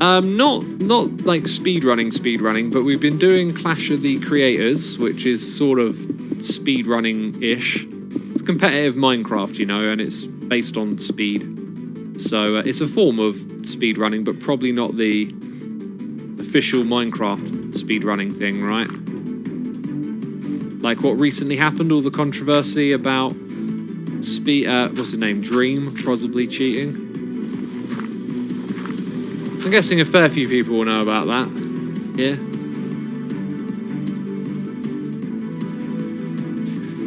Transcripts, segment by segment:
Not like speedrunning, but we've been doing Clash of the Creators, which is sort of speedrunning-ish. It's competitive Minecraft, you know, and it's based on speed. So it's a form of speedrunning, but probably not the official Minecraft speedrunning thing, right? Like what recently happened, all the controversy about what's the name? Dream possibly cheating. I'm guessing a fair few people will know about that. Yeah.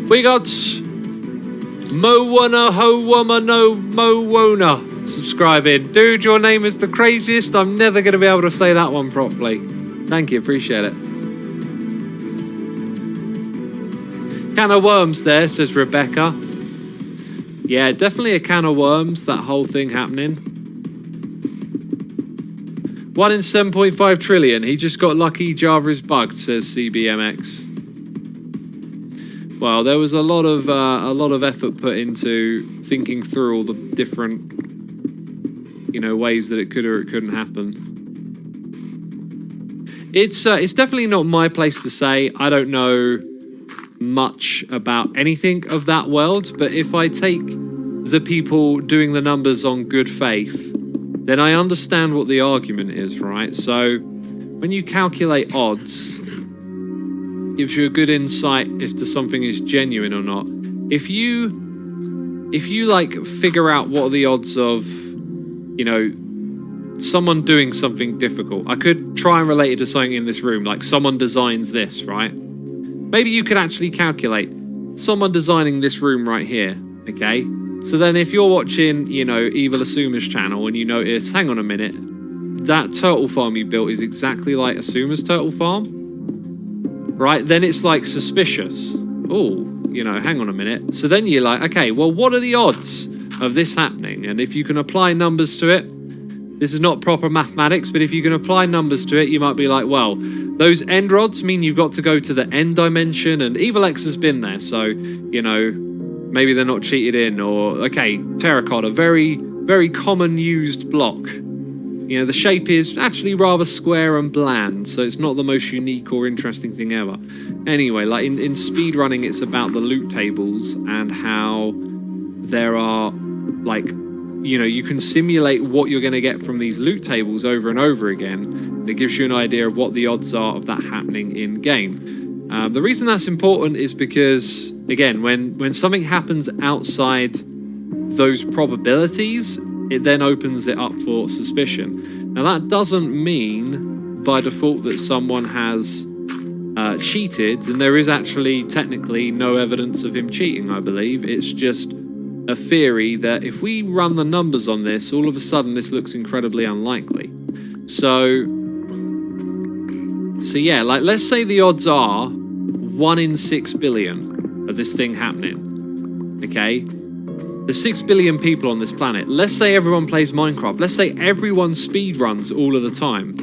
We got Mowana Howama no Mowona subscribing. Dude, your name is the craziest. I'm never going to be able to say that one properly. Thank you, appreciate it. Can of worms there, says Rebecca. Yeah, definitely a can of worms, that whole thing happening. 1 in 7.5 trillion. He just got lucky. Java is bugged, says CBMX. Well, there was a lot of effort put into thinking through all the different, you know, ways that it could or it couldn't happen. It's definitely not my place to say. I don't know much about anything of that world, but if I take the people doing the numbers on good faith, then I understand what the argument is, right? So when you calculate odds, it gives you a good insight as to something is genuine or not. If you like figure out what are the odds of, you know, someone doing something difficult. I could try and relate it to something in this room, like someone designs this, right? Maybe you could actually calculate someone designing this room right here, okay? So then if you're watching, you know, Evil Asuma's channel and you notice, hang on a minute, that turtle farm you built is exactly like Asuma's turtle farm, right? Then it's like suspicious. Oh, you know, hang on a minute. So then you're like, okay, well, what are the odds of this happening? And if you can apply numbers to it, this is not proper mathematics, but if you can apply numbers to it, you might be like, well, those end rods mean you've got to go to the end dimension, and Evil X has been there, so, you know, maybe they're not cheated in. Or, okay, terracotta, very, very common used block. You know, the shape is actually rather square and bland, so it's not the most unique or interesting thing ever. Anyway, like in speedrunning, it's about the loot tables and how there are, like, you know, you can simulate what you're going to get from these loot tables over and over again. And it gives you an idea of what the odds are of that happening in game. The reason that's important is because, again, when something happens outside those probabilities, it then opens it up for suspicion. Now, that doesn't mean by default that someone has cheated, and there is actually technically no evidence of him cheating, I believe. It's just a theory that if we run the numbers on this, all of a sudden this looks incredibly unlikely. So yeah, like let's say the odds are 1 in 6 billion of this thing happening. Okay, there's 6 billion people on this planet. Let's say everyone plays Minecraft. Let's say everyone speedruns all of the time.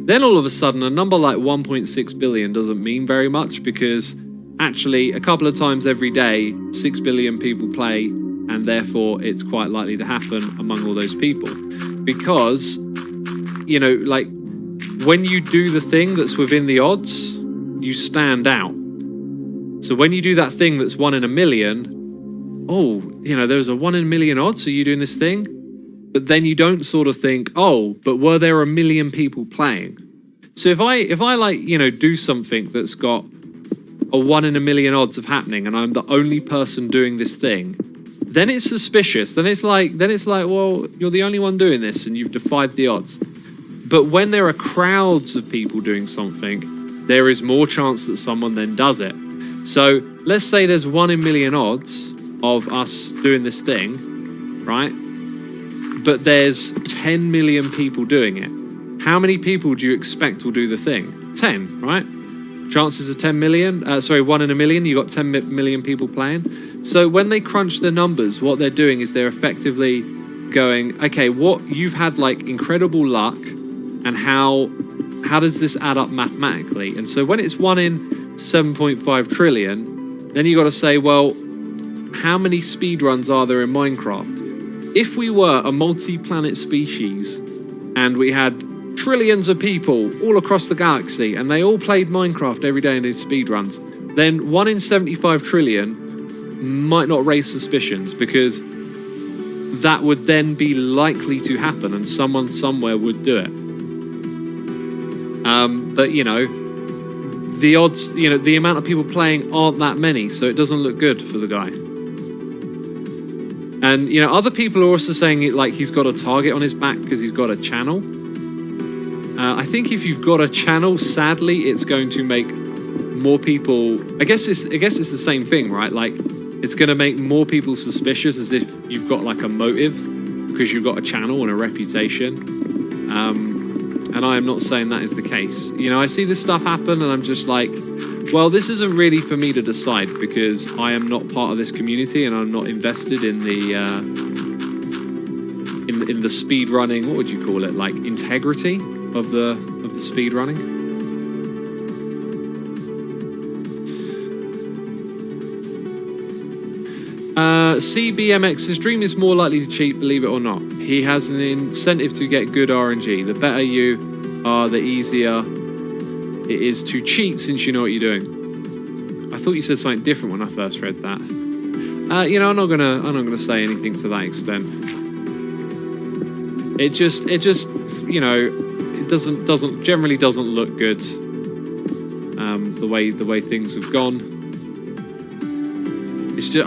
Then all of a sudden a number like 1.6 billion doesn't mean very much, because actually a couple of times every day 6 billion people play, and therefore it's quite likely to happen among all those people. Because, you know, like when you do the thing that's within the odds, you stand out. So when you do that thing that's 1 in a million, oh, you know, there's a 1 in a million odds, so you doing this thing? But then you don't sort of think, oh, but were there a million people playing? So if I like, you know, do something that's got a 1 in a million odds of happening, and I'm the only person doing this thing, then it's suspicious. Then it's like, well, you're the only one doing this and you've defied the odds. But when there are crowds of people doing something, there is more chance that someone then does it. So let's say there's 1 in a million odds of us doing this thing, right? But there's 10 million people doing it. How many people do you expect will do the thing? 10, right? Chances of 10 million, 1 in a million, you got 10 million people playing. So when they crunch the numbers, what they're doing is they're effectively going, okay, what you've had like incredible luck, and how does this add up mathematically? And so when it's 1 in 7.5 trillion, then you got to say, well, how many speedruns are there in Minecraft? If we were a multi-planet species and we had trillions of people all across the galaxy and they all played Minecraft every day and did speedruns, then 1 in 75 trillion might not raise suspicions, because that would then be likely to happen and someone somewhere would do it. But, you know, the odds, you know, the amount of people playing aren't that many, so it doesn't look good for the guy. And, you know, other people are also saying it like he's got a target on his back because he's got a channel. I think if you've got a channel, sadly, it's going to make more people... I guess it's the same thing, right? Like, it's going to make more people suspicious as if you've got, like, a motive because you've got a channel and a reputation. And I am not saying that is the case. You know, I see this stuff happen and I'm just like, well, this isn't really for me to decide because I am not part of this community and I'm not invested in the in the speed running. What would you call it? Like integrity of the speed running. CBMX's dream is more likely to cheat, believe it or not. He has an incentive to get good RNG. The better you are, the easier it is to cheat since you know what you're doing. I thought you said something different when I first read that. You know, I'm not gonna say anything to that extent. It just you know, it generally doesn't look good. The way things have gone.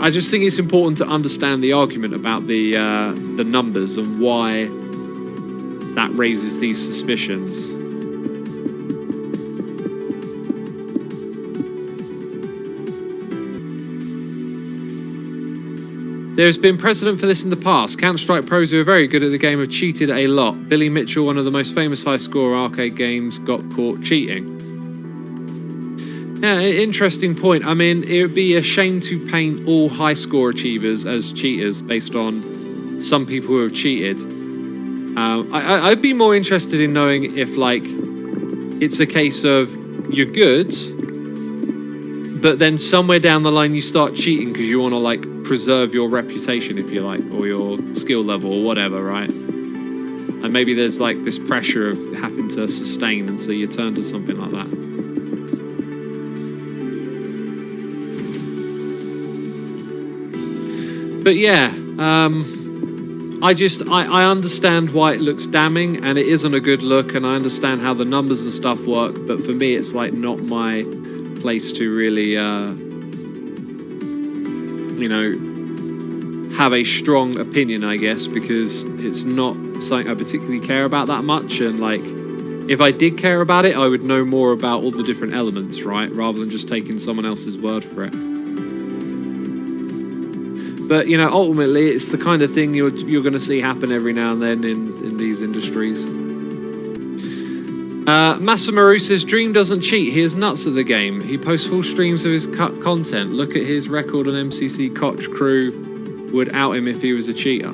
I just think it's important to understand the argument about the numbers and why that raises these suspicions. There's been precedent for this in the past. Counter-Strike pros who are very good at the game have cheated a lot. Billy Mitchell, one of the most famous high-score arcade games, got caught cheating. Yeah, interesting point. I mean, it would be a shame to paint all high-score achievers as cheaters based on some people who have cheated. I'd be more interested in knowing if, like, it's a case of you're good, but then somewhere down the line you start cheating because you want to, like, preserve your reputation, if you like, or your skill level or whatever, right? And maybe there's, like, this pressure of having to sustain, and so you turn to something like that. But yeah, I understand why it looks damning, and it isn't a good look, and I understand how the numbers and stuff work, but for me it's like not my place to really, you know, have a strong opinion, I guess, because it's not something I particularly care about that much, and like, if I did care about it, I would know more about all the different elements, right, rather than just taking someone else's word for it. But, you know, ultimately, it's the kind of thing you're going to see happen every now and then in these industries. Massamaru says, Dream doesn't cheat. He is nuts at the game. He posts full streams of his cut content. Look at his record on MCC. Koch crew would out him if he was a cheater. I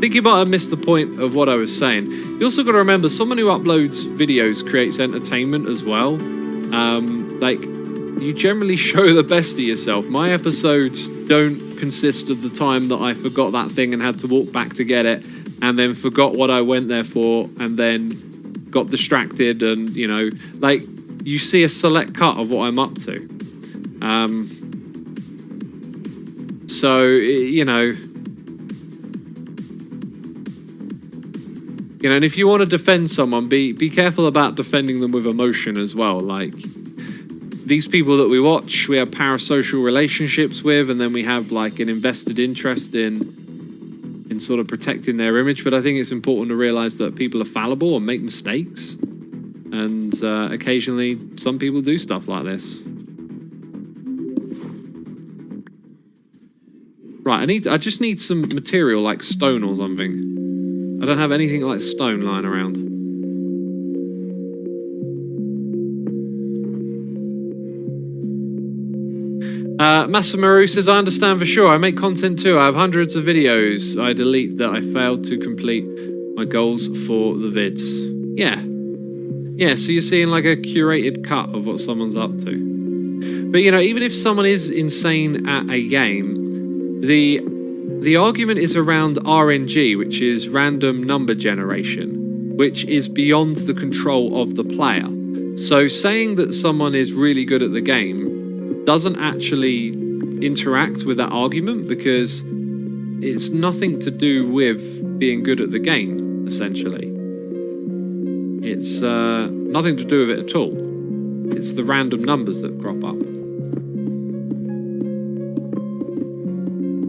think you might have missed the point of what I was saying. You also got to remember, someone who uploads videos creates entertainment as well. Like, you generally show the best of yourself. My episodes don't consist of the time that I forgot that thing and had to walk back to get it, and then forgot what I went there for, and then got distracted, and, you know, like, you see a select cut of what I'm up to. So, you know, and if you want to defend someone, be careful about defending them with emotion as well. Like, these people that we watch, we have parasocial relationships with, and then we have like an invested interest in sort of protecting their image. But I think it's important to realize that people are fallible and make mistakes, and occasionally some people do stuff like this. Right, I just need some material like stone or something. I don't have anything like stone lying around. Massamaru says, I understand for sure. I make content too. I have hundreds of videos I delete that I failed to complete my goals for the vids. Yeah. Yeah, so you're seeing like a curated cut of what someone's up to. But, you know, even if someone is insane at a game, the argument is around RNG, which is random number generation. which is beyond the control of the player. So saying that someone is really good at the game doesn't actually interact with that argument, because it's nothing to do with being good at the game, essentially. It's nothing to do with it at all. It's the random numbers that crop up.